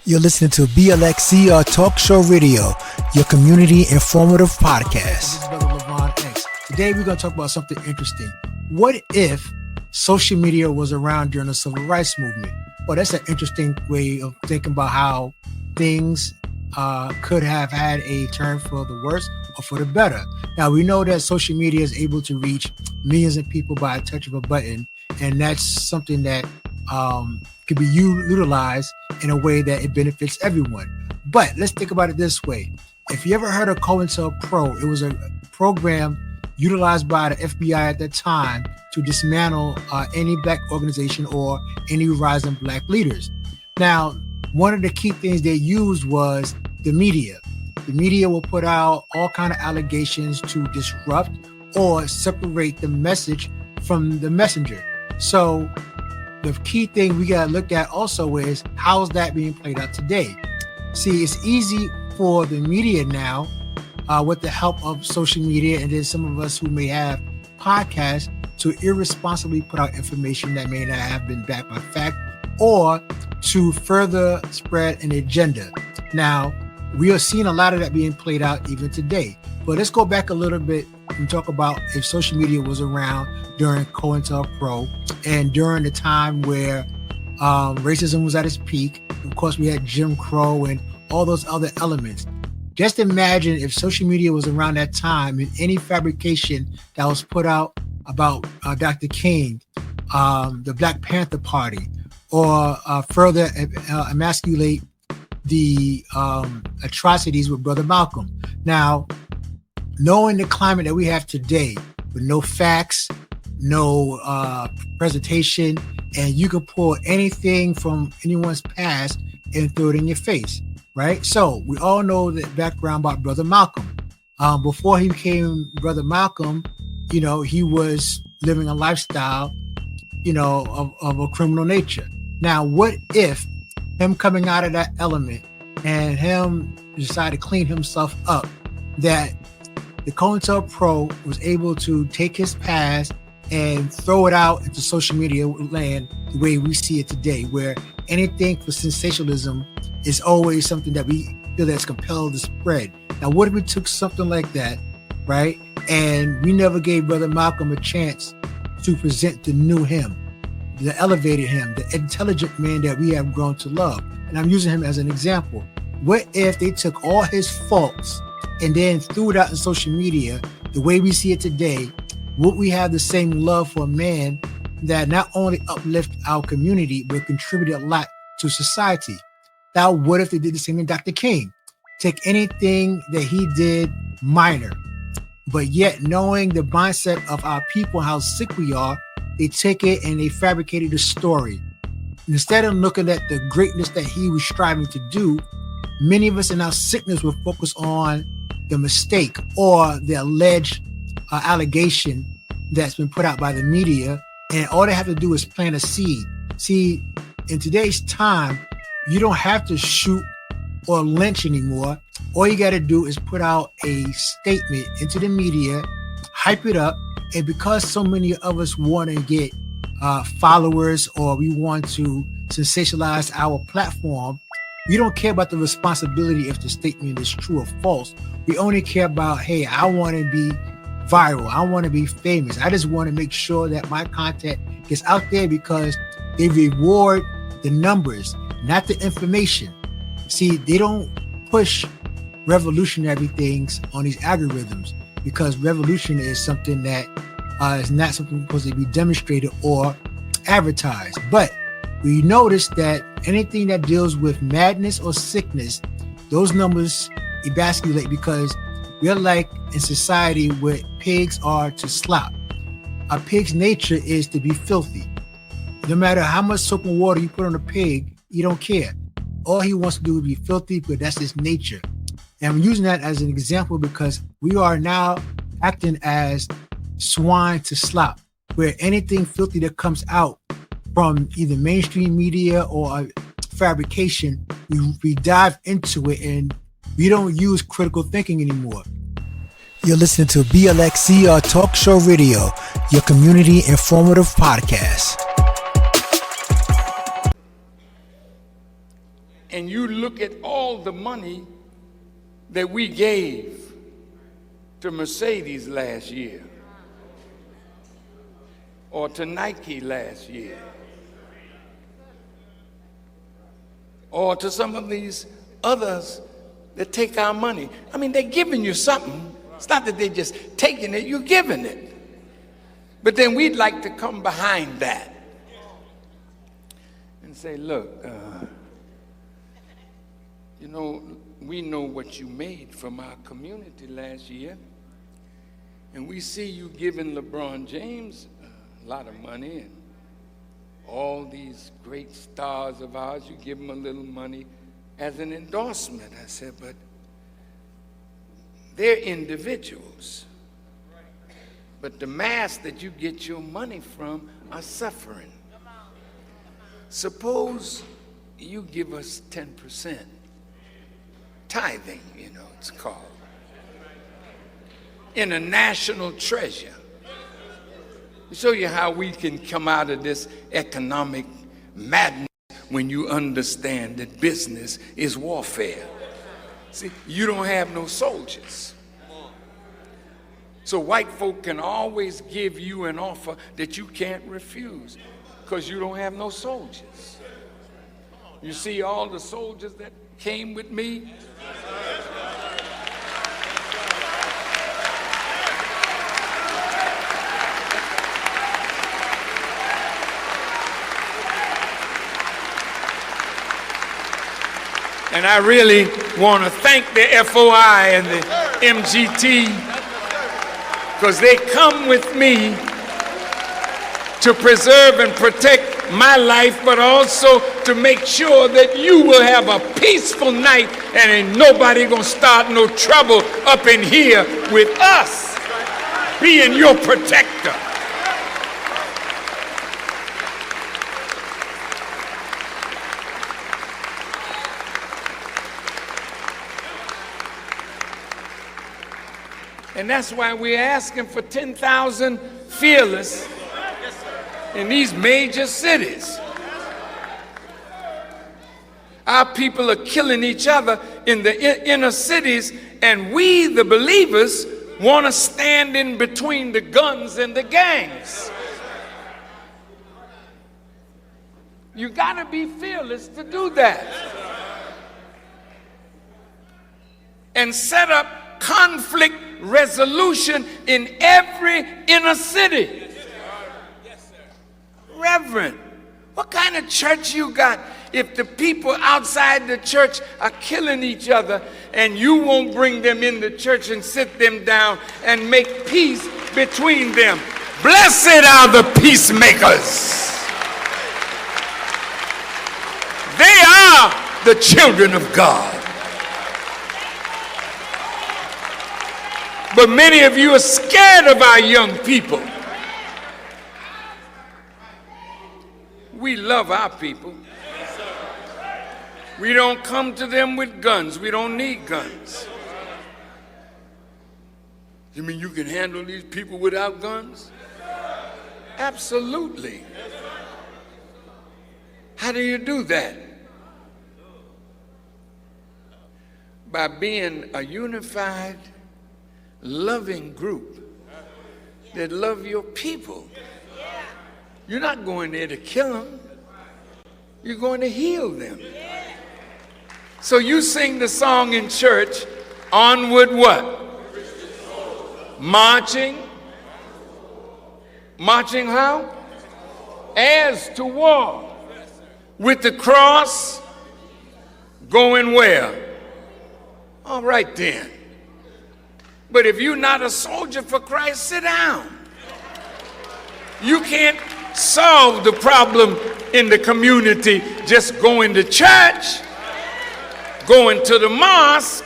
You're listening to BLXCR Talk Show Radio, your community informative podcast. This is Brother Levon X. Today we're going to talk about something interesting. What if social media was around during the civil rights movement? Well, that's an interesting way of thinking about how things could have had a turn for the worse or for the better. Now, we know that social media is able to reach millions of people by a touch of a button, and that's something that could be utilized in a way that it benefits everyone. But let's think about it this way. If you ever heard of CointelPro, it was a program utilized by the FBI at that time to dismantle any black organization or any rising black leaders. Now, one of the key things they used was the media. The media will put out all kind of allegations to disrupt or separate the message from the messenger. So the key thing we got to look at also is how's that being played out today? See, it's easy for the media now with the help of social media and then some of us who may have podcasts to irresponsibly put out information that may not have been backed by fact or to further spread an agenda. Now, we are seeing a lot of that being played out even today. But let's go back a little bit and talk about if social media was around during CointelPro and during the time where racism was at its peak. Of course, we had Jim Crow and all those other elements. Just imagine if social media was around that time and any fabrication that was put out about Dr. King, the Black Panther Party, or further emasculate the atrocities with Brother Malcolm. Now, knowing the climate that we have today with no facts, no presentation, and you can pull anything from anyone's past and throw it in your face, right? So we all know the background about Brother Malcolm. Before he became Brother Malcolm, he was living a lifestyle, of a criminal nature. Now, what if him coming out of that element and him decided to clean himself up, that the CointelPro was able to take his past and throw it out into social media land the way we see it today, where anything for sensationalism is always something that we feel that's compelled to spread. Now, what if we took something like that, right, and we never gave Brother Malcolm a chance to present the new him, the elevated him, the intelligent man that we have grown to love? And I'm using him as an example. What if they took all his faults and then threw it out in social media the way we see it today? Would we have the same love for a man that not only uplift our community, but contributed a lot to society? Now, what if they did the same in Dr. King? Take anything that he did minor, but yet knowing the mindset of our people, how sick we are, they take it and they fabricated a story. Instead of looking at the greatness that he was striving to do, many of us in our sickness will focus on the mistake or the alleged allegation that's been put out by the media, and all they have to do is plant a seed. See, in today's time, you don't have to shoot or lynch anymore. All you got to do is put out a statement into the media, hype it up, and because so many of us want to get followers or we want to sensationalize our platform, we don't care about the responsibility if the statement is true or false. We only care about, hey, I want to be viral. I want to be famous. I just want to make sure that my content gets out there because they reward the numbers, not the information. See, they don't push revolutionary things on these algorithms because revolution is something that is not something supposed to be demonstrated or advertised. But we notice that anything that deals with madness or sickness, those numbers emasculate because we're like in society where pigs are to slop. A pig's nature is to be filthy. No matter how much soap and water you put on a pig, he don't care. All he wants to do is be filthy because that's his nature. And I'm using that as an example because we are now acting as swine to slop, where anything filthy that comes out from either mainstream media or fabrication, we dive into it and we don't use critical thinking anymore. You're listening to BLXCR Talk Show Radio, your community informative podcast. and you look at all the money that we gave to Mercedes last year, or to Nike last year, or to some of these others that take our money. I mean, they're giving you something. It's not that they're just taking it, you're giving it. But then we'd like to come behind that and say, look, you know, we know what you made from our community last year, and we see you giving LeBron James a lot of money, and all these great stars of ours, you give them a little money as an endorsement. I said, but they're individuals. But the mass that you get your money from are suffering. Suppose you give us 10%. Tithing, you know, it's called. In a national treasure. To show you how we can come out of this economic madness when you understand that business is warfare. See, you don't have no soldiers. So white folk can always give you an offer that you can't refuse because you don't have no soldiers. You see all the soldiers that came with me? And I really want to thank the FOI and the MGT because they come with me to preserve and protect my life, but also to make sure that you will have a peaceful night and ain't nobody gonna start no trouble up in here with us being your protector. And that's why we're asking for 10,000 fearless in these major cities. Our people are killing each other in the inner cities, and we, the believers, want to stand in between the guns and the gangs. You got to be fearless to do that. And set up conflict resolution in every inner city. Reverend, what kind of church you got if the people outside the church are killing each other and you won't bring them in the church and sit them down and make peace between them? Blessed are the peacemakers. They are the children of God. But many of you are scared of our young people. We love our people. We don't come to them with guns. We don't need guns. You mean you can handle these people without guns? Absolutely. How do you do that? By being a unified, loving group that love your people. You're not going there to kill them. You're going to heal them. So you sing the song in church, onward what? Marching. Marching how? As to war. With the cross, going where? All right then. But if you're not a soldier for Christ, sit down. You can't solve the problem in the community just going to church, going to the mosque.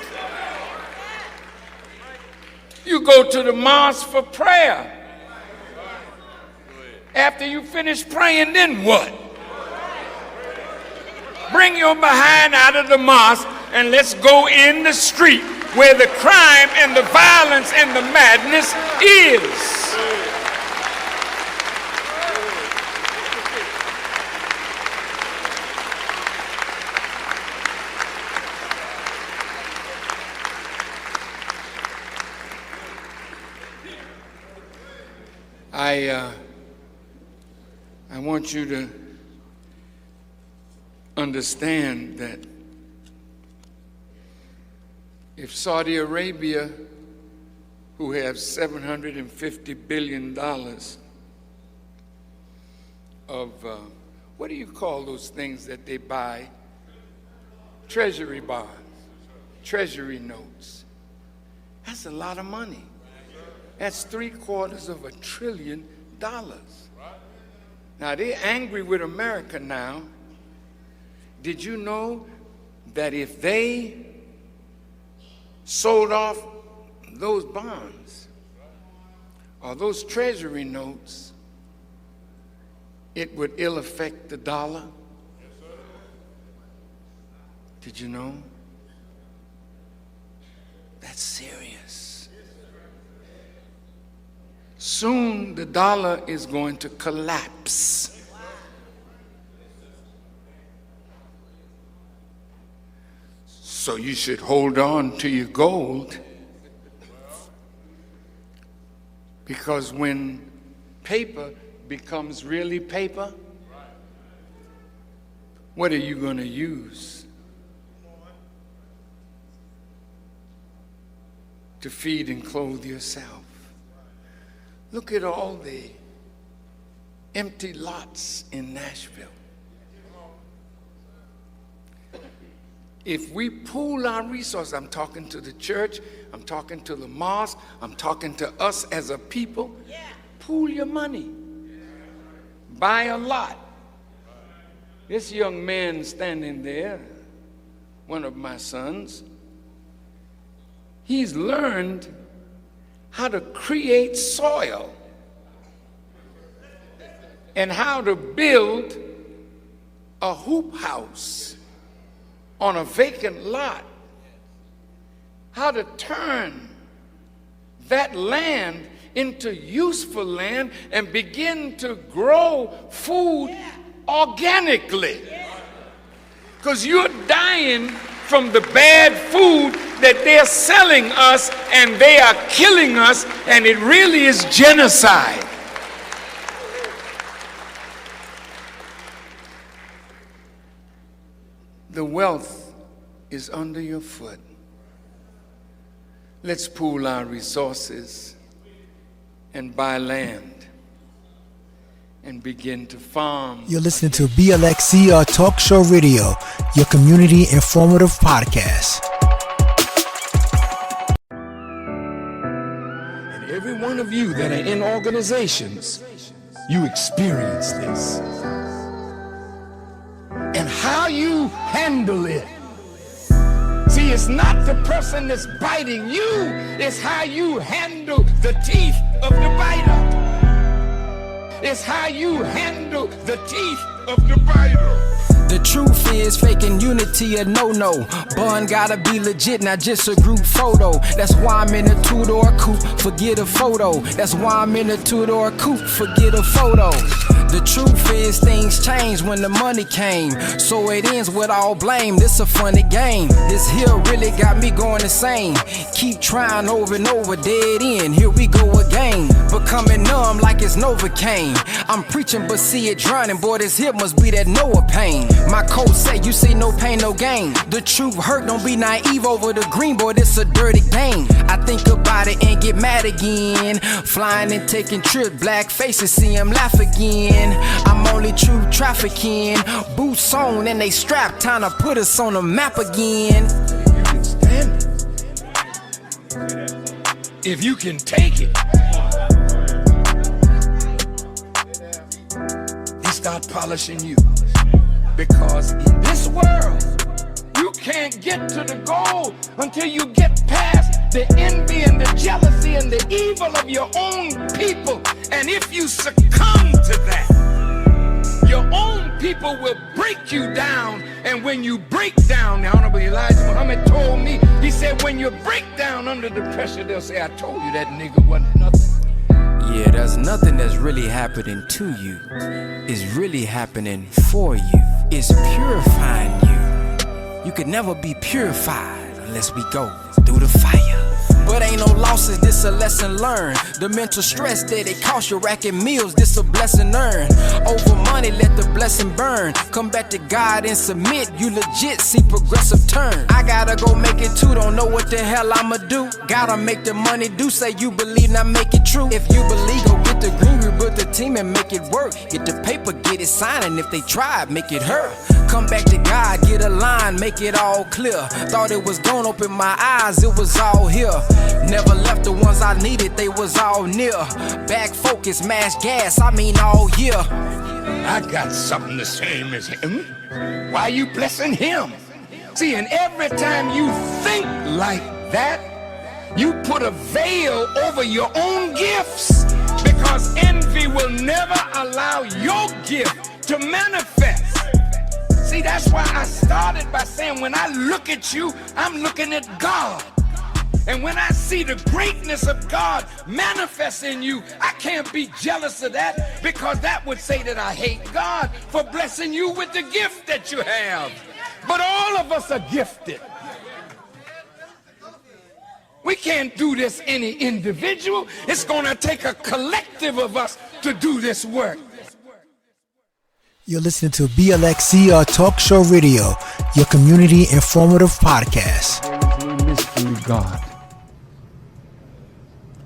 You go to the mosque for prayer. After you finish praying, then what? Bring your behind out of the mosque and let's go in the street where the crime and the violence and the madness is. I want you to understand that if Saudi Arabia, who has $750 billion of, what do you call those things that they buy? Treasury bonds, treasury notes. That's a lot of money. That's $750 billion. Now, they're angry with America now. Did you know that if they sold off those bonds or those treasury notes, it would ill affect the dollar? Did you know? That's serious. Soon the dollar is going to collapse. So you should hold on to your gold, because when paper becomes really paper, what are you going to use to feed and clothe yourself? Look at all the empty lots in Nashville. If we pool our resources, I'm talking to the church, I'm talking to the mosque, I'm talking to us as a people, pool your money. Buy a lot. This young man standing there, one of my sons, he's learned how to create soil and how to build a hoop house on a vacant lot, how to turn that land into useful land and begin to grow food organically. Because you're dying from the bad food that they're selling us, and they are killing us, and it really is genocide. The wealth is under your foot. Let's pool our resources and buy land and begin to farm. You're listening to BLXCR Talk Show Radio, your community informative podcast. And every one of you that are in organizations, you experience this. And how you handle it. See, it's not the person that's biting you, it's how you handle the teeth of the biter. It's how you handle the teeth of the biter. The truth is, faking unity a no-no. Bun gotta be legit, not just a group photo. That's why I'm in a two-door coupe, forget a photo. That's why I'm in a two-door coupe, forget a photo. The truth is, things changed when the money came, so it ends with all blame. This a funny game. This here really got me going insane. Keep trying over and over, dead end. Here we go again. Becoming numb like it's Novocaine. I'm preaching but see it drowning. Boy, this here must be that Noah pain. My coach say you see no pain, no gain. The truth hurt, don't be naive over the green, boy, this a dirty game. I think about it and get mad again. Flying and taking trips, black faces, see him laugh again. I'm only true trafficking. Boots on and they strapped, time to put us on the map again. You can stand it. If you can take it, he start polishing you. Because in this world, you can't get to the goal until you get past the envy and the jealousy and the evil of your own people. And if you succumb to that, your own people will break you down. And when you break down, the Honorable Elijah Muhammad told me, he said, when you break down under the pressure, they'll say, I told you that nigga wasn't nothing. Yeah, there's nothing that's really happening to you. It's really happening for you. It's purifying you. You could never be purified unless we go through the fire. but ain't no losses, this a lesson learned. The mental stress that it cost you racking meals, this a blessing earned. Over money, let the blessing burn. Come back to God and submit, you legit see progressive turn. I gotta go make it too, don't know what the hell I'ma do. Gotta make the money do, say you believe, now make it true. If you believe, go get the green, rebuild the team and make it work. Get the paper, get it signed, and if they try, make it hurt. Come back to God, get a line, make it all clear. Thought it was gone, open my eyes, it was all here. Never left the ones I needed, they was all near. Back focus, mash gas, I mean all year. I got something the same as him. Why you blessing him? See, and every time you think like that, you put a veil over your own gifts, because envy will never allow your gift to manifest. See, that's why I started by saying when I look at you, I'm looking at God. And when I see the greatness of God manifest in you, I can't be jealous of that, because that would say that I hate God for blessing you with the gift that you have. But all of us are gifted. We can't do this any individual. It's gonna take a collective of us to do this work. You're listening to BLXCR Talk Show Radio, your community informative podcast. Mystery God.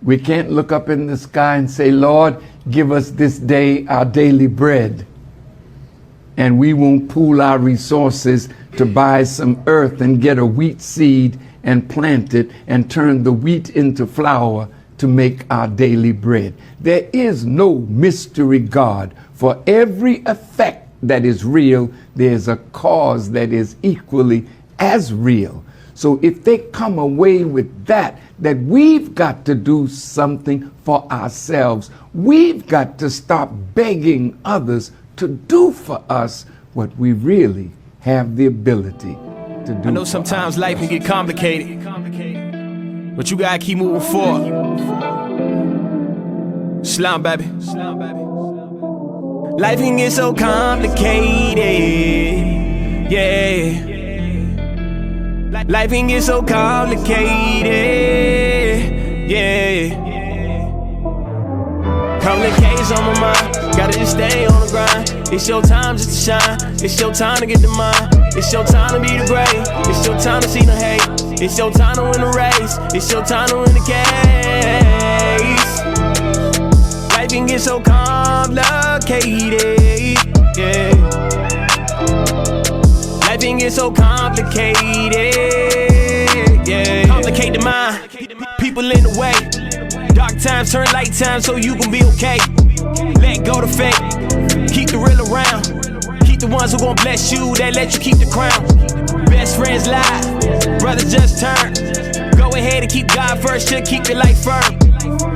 We can't look up in the sky and say, Lord, give us this day our daily bread. And we won't pool our resources to buy some earth and get a wheat seed and plant it and turn the wheat into flour to make our daily bread. There is no mystery God. For every effect that is real, there's a cause that is equally as real. So if they come away with that we've got to do something for ourselves, we've got to stop begging others to do for us what we really have the ability to do. I know sometimes life can get complicated, but you gotta keep moving forward. Slam, baby. Life can get so complicated, yeah. Life can get so complicated, yeah. Complications on my mind, gotta just stay on the grind. It's your time just to shine, it's your time to get the mind. It's your time to be the great, it's your time to see the hate. It's your time to win the race, it's your time to win the case. Life can get so complicated, yeah. Life can get so complicated, yeah. Complicate the mind, people in the way. Dark times turn light times so you can be okay. Let go the fake, keep the real around. Keep the ones who gon' bless you, that let you keep the crown. Best friends lie, brothers just turn. Go ahead and keep God first, to keep your life firm.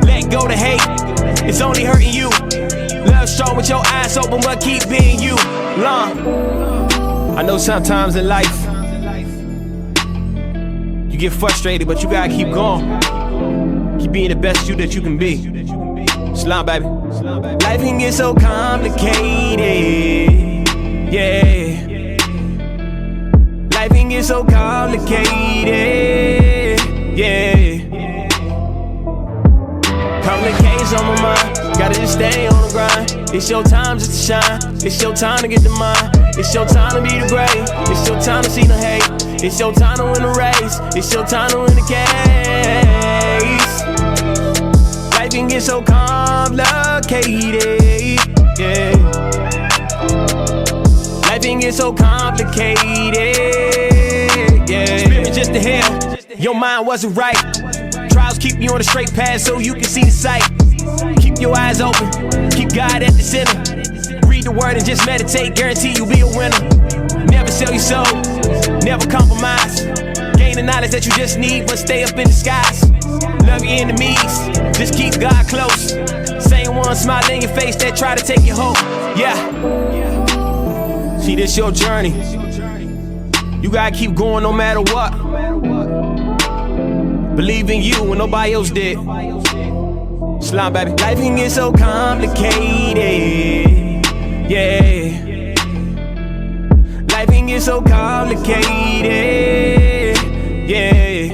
Let go the hate, it's only hurting you. Love strong with your eyes open, but keep being you. Long. I know sometimes in life you get frustrated, but you gotta keep going. Keep being the best you that you can be. Slam, baby. Life can get so complicated, yeah. Life can get so complicated, yeah. Complications on my mind, gotta just stay on the grind. It's your time just to shine, it's your time to get the mind. It's your time to be the great, it's your time to see the hate. It's your time to win the race, it's your time to win the case. Life can get so complicated, yeah. Life can get so complicated, yeah. Spirit just to hell, your mind wasn't right. Trials keep you on the straight path so you can see the sight. Keep your eyes open, keep God at the center. Read the word and just meditate, guarantee you'll be a winner. Never sell your soul, never compromise. Gain the knowledge that you just need, but stay up in disguise. Love your enemies, just keep God close. Same one smile in your face that try to take your hope. Yeah. See, this your journey. You gotta keep going no matter what. Believe in you when nobody else did. Slime, baby. Life can get so complicated, yeah. Life can get so complicated, yeah.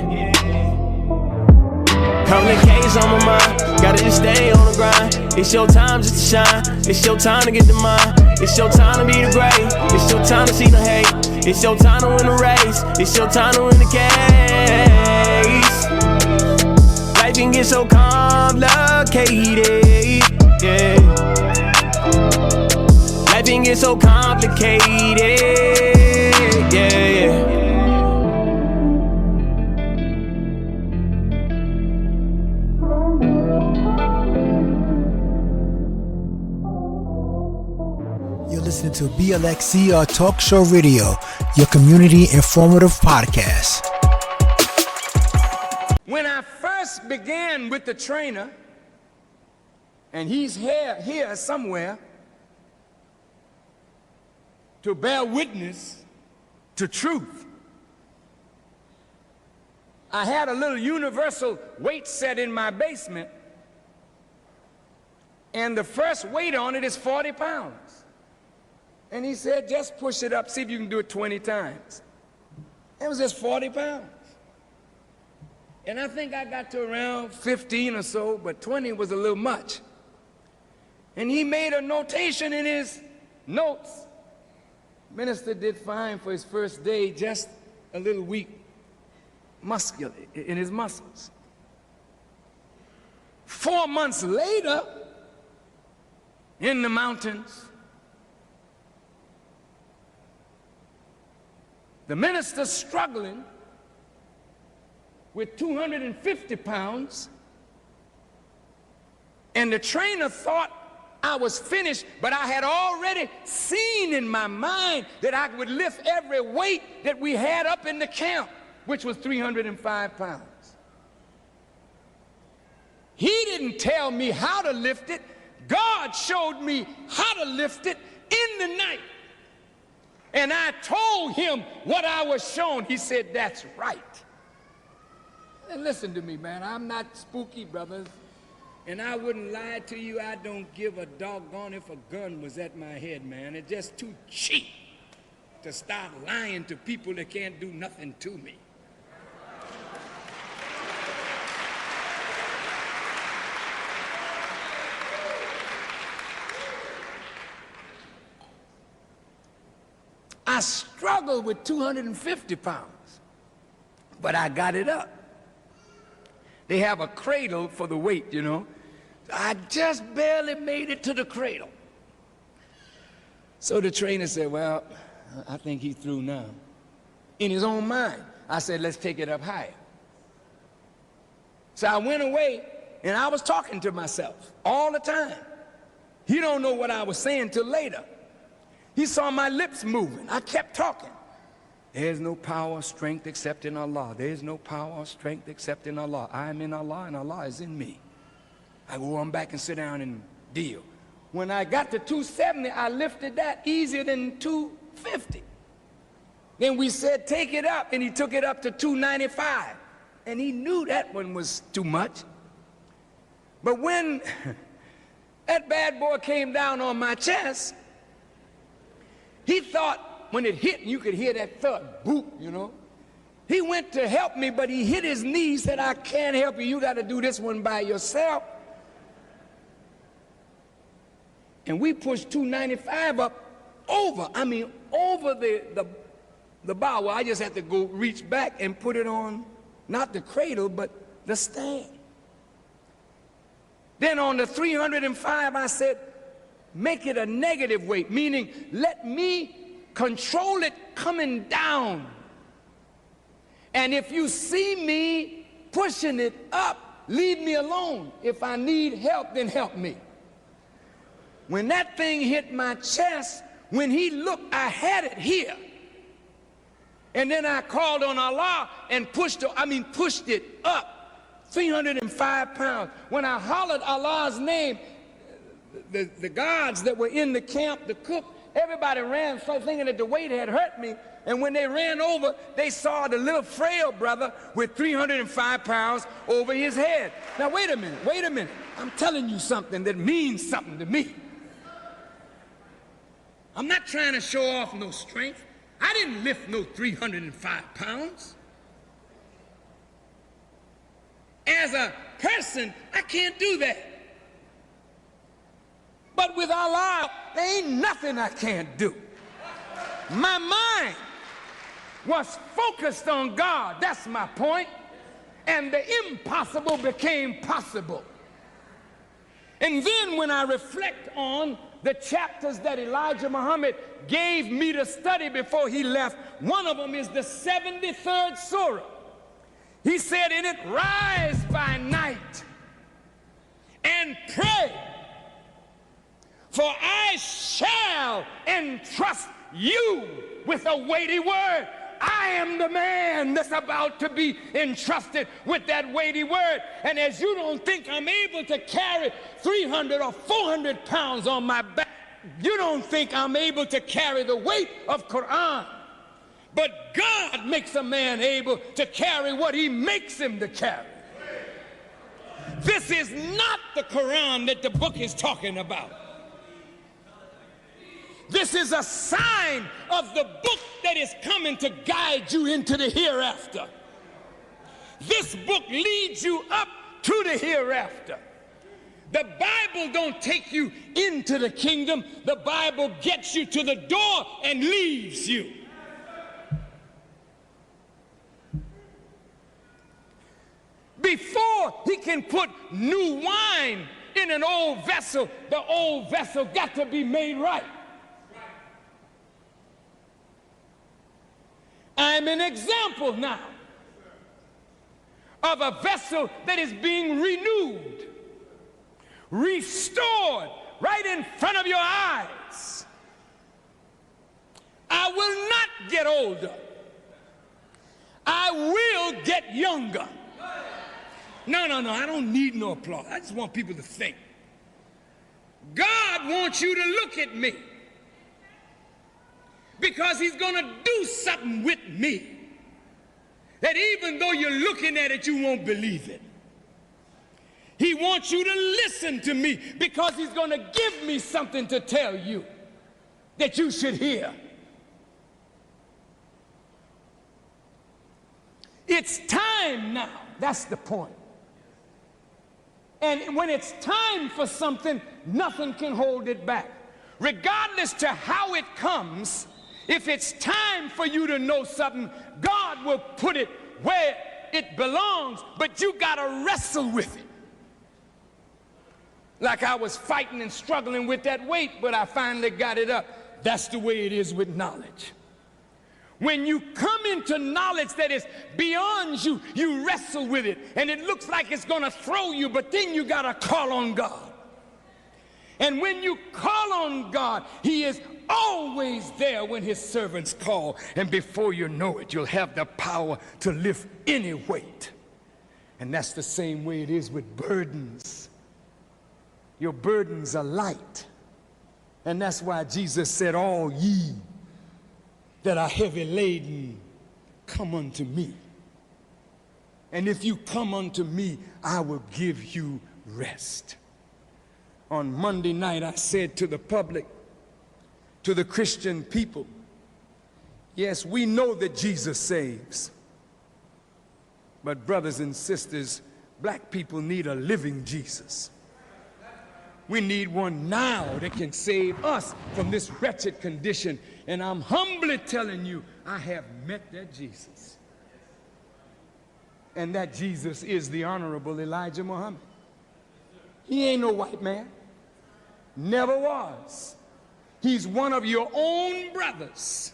It's your time just to shine. It's your time to get the mind. It's your time to be the great. It's your time to see the hate. It's your time to win the race. It's your time to win the case. Life can get so complicated, yeah. Life can get so complicated, yeah. You're listening to BLXCR Talk Show Radio, your community informative podcast. When I first began with the trainer, and he's here somewhere to bear witness to truth, I had a little universal weight set in my basement, and the first weight on it is 40 pounds. And he said, just push it up, see if you can do it 20 times. It was just 40 pounds. And I think I got to around 15 or so, but 20 was a little much. And he made a notation in his notes. Minister did fine for his first day, just a little weak muscular in his muscles. 4 months later, in the mountains, the minister struggling with 250 pounds, and the trainer thought I was finished, but I had already seen in my mind that I would lift every weight that we had up in the camp, which was 305 pounds. He didn't tell me how to lift it. God showed me how to lift it in the night. And I told him what I was shown. He said, that's right. And listen to me, man. I'm not spooky, brothers. And I wouldn't lie to you. I don't give a doggone if a gun was at my head, man. It's just too cheap to start lying to people that can't do nothing to me. I struggled with 250 pounds, but I got it up. They have a cradle for the weight, you know. I just barely made it to the cradle. So the trainer said, well, I think he's through now. In his own mind, I said, let's take it up higher. So I went away, and I was talking to myself all the time. He don't know what I was saying till later. He saw my lips moving. I kept talking. There's no power or strength except in Allah. There's no power or strength except in Allah. I am in Allah and Allah is in me. I go on back and sit down and deal. When I got to 270, I lifted that easier than 250. Then we said, take it up, and he took it up to 295. And he knew that one was too much. But when that bad boy came down on my chest, he thought when it hit, you could hear that thud, boop, you know. He went to help me, but he hit his knee, said, I can't help you. You got to do this one by yourself. And we pushed 295 up over the bar. Well, I just had to go reach back and put it on, not the cradle, but the stand. Then on the 305, I said, make it a negative weight, meaning let me control it coming down. And if you see me pushing it up, leave me alone. If I need help, then help me. When that thing hit my chest, when he looked, I had it here. And then I called on Allah and pushed it up, 305 pounds. When I hollered Allah's name, the guards that were in the camp, the cook, everybody ran, started thinking that the weight had hurt me. And when they ran over, they saw the little frail brother with 305 pounds over his head. Now, wait a minute. I'm telling you something that means something to me. I'm not trying to show off no strength. I didn't lift no 305 pounds. As a person, I can't do that. But with Allah, there ain't nothing I can't do. My mind was focused on God. That's my point. And the impossible became possible. And then when I reflect on the chapters that Elijah Muhammad gave me to study before he left, one of them is the 73rd surah. He said in it, rise by night and pray, for I shall entrust you with a weighty word. I am the man that's about to be entrusted with that weighty word. And as you don't think I'm able to carry 300 or 400 pounds on my back, you don't think I'm able to carry the weight of Quran. But God makes a man able to carry what he makes him to carry. This is not the Quran that the book is talking about. This is a sign of the book that is coming to guide you into the hereafter. This book leads you up to the hereafter. The Bible don't take you into the kingdom. The Bible gets you to the door and leaves you. Before he can put new wine in an old vessel, the old vessel got to be made right. I'm an example now of a vessel that is being renewed, restored right in front of your eyes. I will not get older. I will get younger. No, I don't need no applause. I just want people to think. God wants you to look at me, because he's going to do something with me that even though you're looking at it, you won't believe it. He wants you to listen to me because he's going to give me something to tell you that you should hear. It's time now. That's the point. And when it's time for something, nothing can hold it back. Regardless to how it comes, if it's time for you to know something, God will put it where it belongs, but you got to wrestle with it. Like I was fighting and struggling with that weight, but I finally got it up. That's the way it is with knowledge. When you come into knowledge that is beyond you, you wrestle with it, and it looks like it's going to throw you, but then you got to call on God. And when you call on God, he is always there when his servants call, and before you know it, you'll have the power to lift any weight. And that's the same way it is with burdens. Your burdens are light, and that's why Jesus said, all ye that are heavy laden, come unto me. And if you come unto me, I will give you rest. On Monday night, I said to the public, to the Christian people, yes, we know that Jesus saves. But brothers and sisters, black people need a living Jesus. We need one now that can save us from this wretched condition. And I'm humbly telling you, I have met that Jesus. And that Jesus is the Honorable Elijah Muhammad. He ain't no white man. Never was. He's one of your own brothers.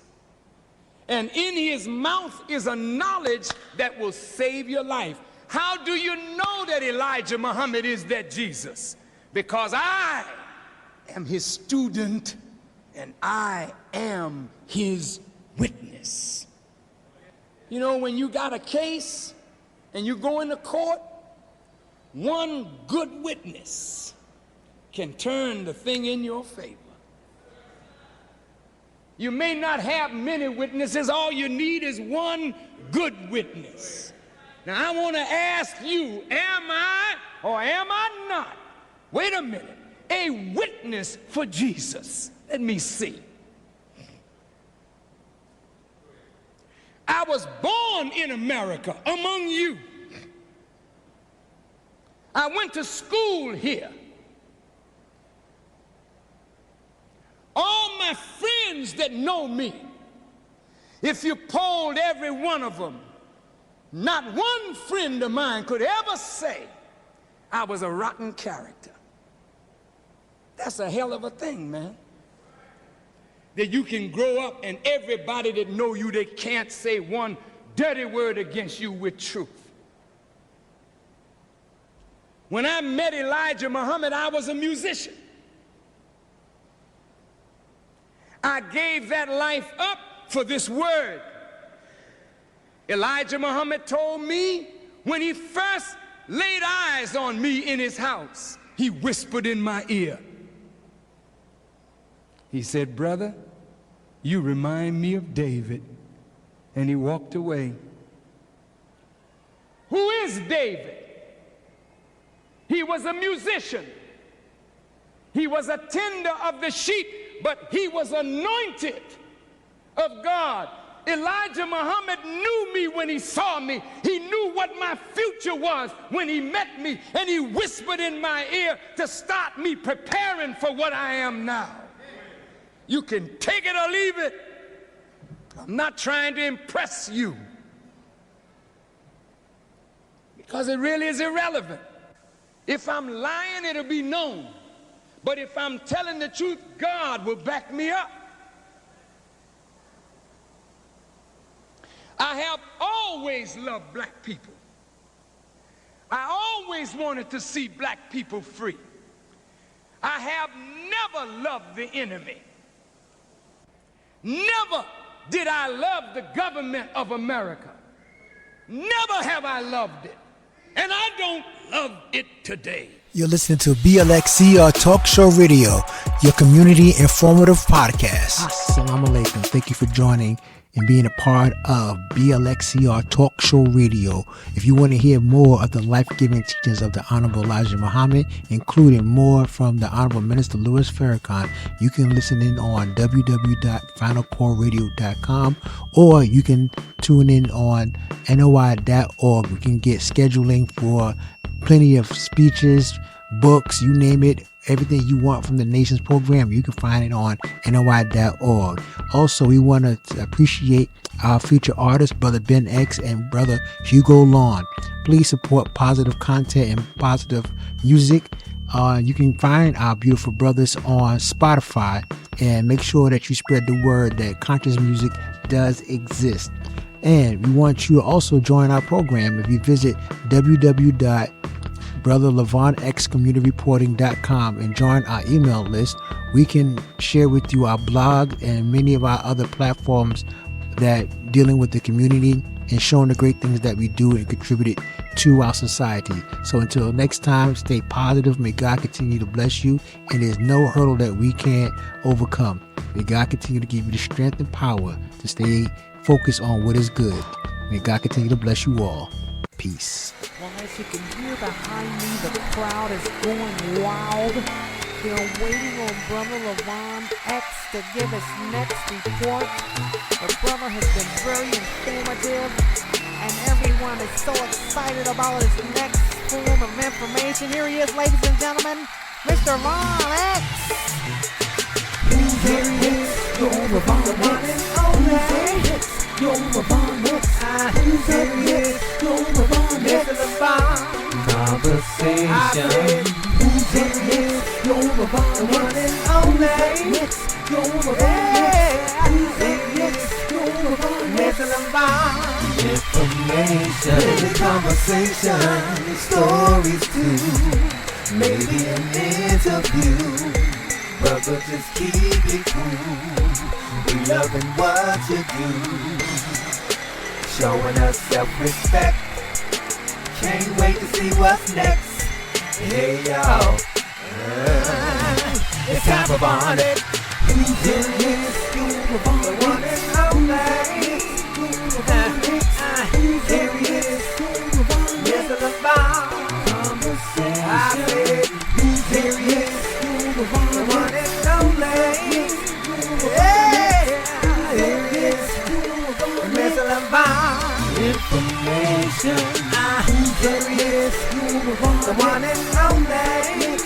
And in his mouth is a knowledge that will save your life. How do you know that Elijah Muhammad is that Jesus? Because I am his student and I am his witness. You know, when you got a case and you go into court, one good witness can turn the thing in your favor. You may not have many witnesses. All you need is one good witness. Now, I want to ask you, am I or am I not, wait a minute, a witness for Jesus? Let me see. I was born in America among you. I went to school here. All my friends that know me, if you polled every one of them, not one friend of mine could ever say I was a rotten character. That's a hell of a thing, man. That you can grow up and everybody that know you, they can't say one dirty word against you with truth. When I met Elijah Muhammad, I was a musician. I gave that life up for this word. Elijah Muhammad told me when he first laid eyes on me in his house, he whispered in my ear. He said, "Brother, you remind me of David." And he walked away. Who is David? He was a musician. He was a tender of the sheep, but he was anointed of God. Elijah Muhammad knew me when he saw me. He knew what my future was when he met me, and he whispered in my ear to start me preparing for what I am now. You can take it or leave it. I'm not trying to impress you, because it really is irrelevant. If I'm lying, it'll be known. But if I'm telling the truth, God will back me up. I have always loved black people. I always wanted to see black people free. I have never loved the enemy. Never did I love the government of America. Never have I loved it. And I don't love it today. You're listening to BLXCR Talk Show Radio, your community informative podcast. Assalamu alaikum. Thank you for joining and being a part of BLXCR Talk Show Radio. If you want to hear more of the life-giving teachings of the Honorable Elijah Muhammad, including more from the Honorable Minister Louis Farrakhan, you can listen in on www.finalcoreradio.com, or you can tune in on NOI.org. You can get scheduling for plenty of speeches, books, you name it. Everything you want from the nation's program, you can find it on NOI.org. Also, we want to appreciate our featured artists, Brother Ben X and Brother Hugo Lawn. Please support positive content and positive music. You can find our beautiful brothers on Spotify, and make sure that you spread the word that conscious music does exist. And we want you to also join our program. If you visit www.brotherlevonxcommunityreporting.com and join our email list, we can share with you our blog and many of our other platforms that dealing with the community and showing the great things that we do and contributed to our society. So until next time, stay positive. May God continue to bless you, and there's no hurdle that we can't overcome. May God continue to give you the strength and power to stay focused on what is good. May God continue to bless you all. Peace. Well, as you can hear behind me, the crowd is going wild. They're waiting on Brother Levon X to give his next report. The brother has been very informative, and everyone is so excited about his next form of information. Here he is, ladies and gentlemen, Mr. Levon X. Here he is, your Levon X. Your Levon X. Here he is, your Levon X. Conversation. Here he is, your Levon X. Your Levon X. Your Levon X. Information, conversation, stories too, maybe an interview. Brother, just keep it cool. We loving what you do, showing us self-respect. Can't wait to see what's next. Hey y'all, it's time for Bonnet. Here it is, the one and only. Here he is, Mr. Levon. I said, here he is, the one and only. Yeah, here he is, Mr. Levon. Information. Here he is, the one and only.